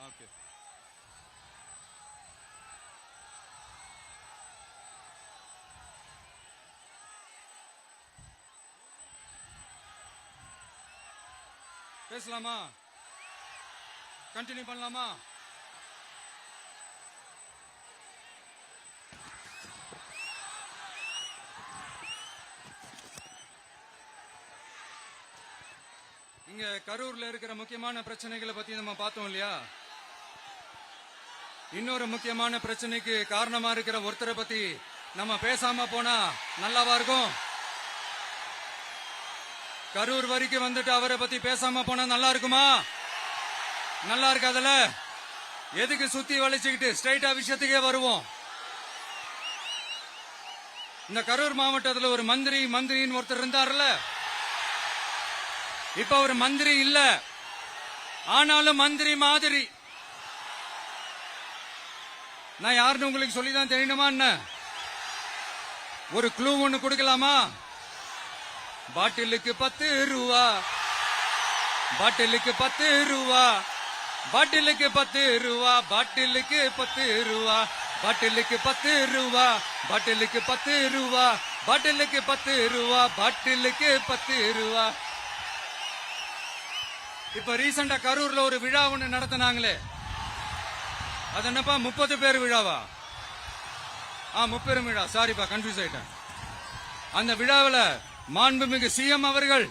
Okay. பேசலாமா? Continue பண்ணலாமா? இங்க கரூர்ல இருக்கிற முக்கியமான பிரச்சனைகளை பத்தி நம்ம பார்த்தோம் இல்லையா? இன்னொரு முக்கியமான பிரச்சனைக்கு காரணமா இருக்கிற ஒருத்தரை பத்தி நம்ம பேசாம போனா நல்லாவா இருக்கும்? கரூர் வரைக்கும் வந்துட்டு அவரை பத்தி பேசாம போனா நல்லா இருக்குமா? நல்லா இருக்காதுல. எதுக்கு சுத்தி வளைச்சுக்கிட்டு ஸ்ட்ரைட்டா விஷயத்துக்கே வருவோம். இந்த கரூர் மாவட்டத்தில் ஒரு மந்திரின்னு ஒருத்தர் இருந்தார்ல, இப்ப ஒரு மந்திரி இல்ல, ஆனாலும் மந்திரி மாதிரி. நான் யாருன்னு உங்களுக்கு சொல்லிதான் தெரியணுமா என்ன? ஒரு க்ளூ ஒண்ணு கொடுக்கலாமா? பாட்டிலுக்கு 10 ரூபா, பாட்டிலுக்கு 10 ரூபா, பாட்டிலுக்கு 10 ரூபா, பாட்டிலுக்கு 10 ரூபா, பாட்டிலுக்கு 10 ரூபா, பாட்டிலுக்கு 10 ரூபா, பாட்டிலுக்கு 10 ரூபா, பாட்டிலுக்கு 10 ரூபா. இப்ப ரீசெண்டா கரூர்ல ஒரு விழா ஒண்ணு நடத்தினாங்களே, அது என்னப்பா 30 பேர் விழாவா? 30 விழா, சாரிப்பா கன்ஃபியூஸ் ஆயிட்டேன். அந்த விழாவில் மாண்புமிகு சிஎம் அவர்கள்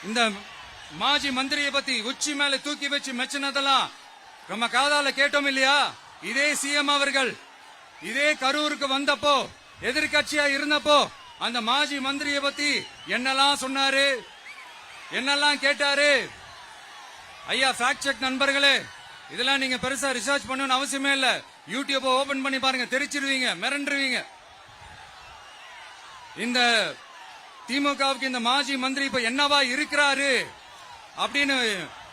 இந்த மாஜி மந்திரியை பத்தி உச்சி மேல தூக்கி வச்சு மெச்சினதெல்லாம் நம்ம காதால கேட்டோம் இல்லையா? இதே சிஎம் அவர்கள் இதே கரூருக்கு வந்தப்போ, எதிர்கட்சியா இருந்தப்போ, அந்த மாஜி மந்திரியை பத்தி என்னெல்லாம் சொன்னாரு, என்னெல்லாம் கேட்டாரு. ஐயா ஃபேக்ட் செக் நண்பர்களே, இதெல்லாம் நீங்க பெருசா ரிசர்ச் பண்ணணும்னு அவசியமே இல்ல. யூடியூப் ஓபன் பண்ணி பாருங்க, தெரிச்சிருவீங்க, மிரண்டுருவீங்க. இந்த திமுகவுக்கு இந்த மாஜி மந்திரி இப்ப என்னவா இருக்கிறாரு அப்படின்னு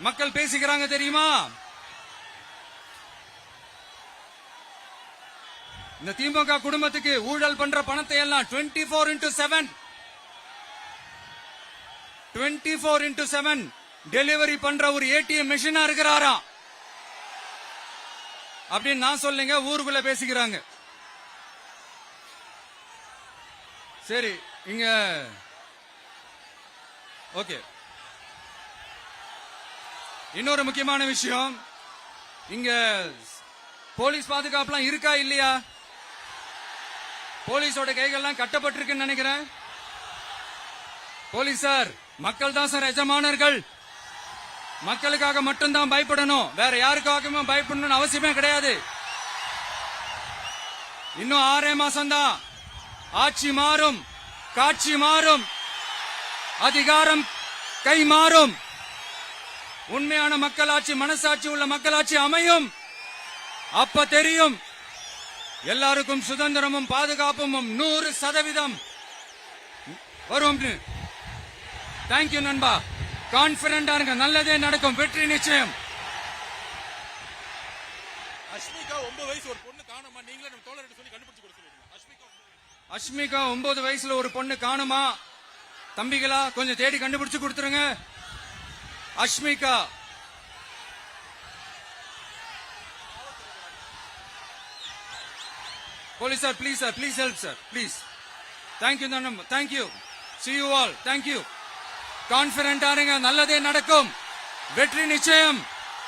மக்கள் பேசிக்கிறாங்க தெரியுமா? இந்த திமுக குடும்பத்துக்கு ஊழல் பண்ற பணத்தை எல்லாம் 24x7 டெலிவரி பண்ற ஒரு ஏடிஎம் மெஷினா இருக்கிறாரா அப்படின்னு நான் சொல்லுங்க, ஊருக்குள்ள பேசிக்கிறாங்க. சரி, இங்க ஓகே. இன்னொரு முக்கியமான விஷயம், இங்க போலீஸ் பாதுகாப்புலாம் இருக்கா இல்லையா? போலீஸோட கைகள்லாம் கட்டப்பட்டிருக்குன்னு நினைக்கிறேன். போலீசார் மக்கள் தான் சார் எஜமானர்கள். மக்களுக்காக மட்டும்தான் பயப்படணும், வேற யாருக்காகவும் பயப்படணும்னு அவசியமே கிடையாது. இன்னும் 6 மாசம் தான். ஆட்சி மாறும், காட்சி மாறும், அதிகாரம் கை மாறும். உண்மையான மக்களாட்சி, மனசாட்சி உள்ள மக்களாட்சி அமையும். அப்ப தெரியும் எல்லாருக்கும் சுதந்திரமும் பாதுகாப்பும் 100% வரும். தேங்க்யூ நண்பா. கான்பிடண்டா இருங்க, நல்லதே நடக்கும், வெற்றி நிச்சயம். அஷ்மிகா 9 வயசு ஒரு பொண்ணு காணுமா? நீங்களே நம்ம தோழர்கிட்ட சொல்லி கண்டுபிடிச்சு கொடுக்க சொல்லுங்க. அஷ்மிகா 9 வயசுல ஒரு பொண்ணு காணுமா? தம்பிகளா கொஞ்சம் தேடி கண்டுபிடிச்சு கொடுத்துருங்க. Ashmika police sir, please sir, please help sir, please. Thank you நண்பா, thank you. See you all. Thank you. கான்பிடண்டா இருங்க, நல்லதே நடக்கும், வெற்றி நிச்சயம்.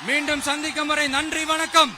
மீண்டும் சந்திக்கும் வரை நன்றி, வணக்கம்.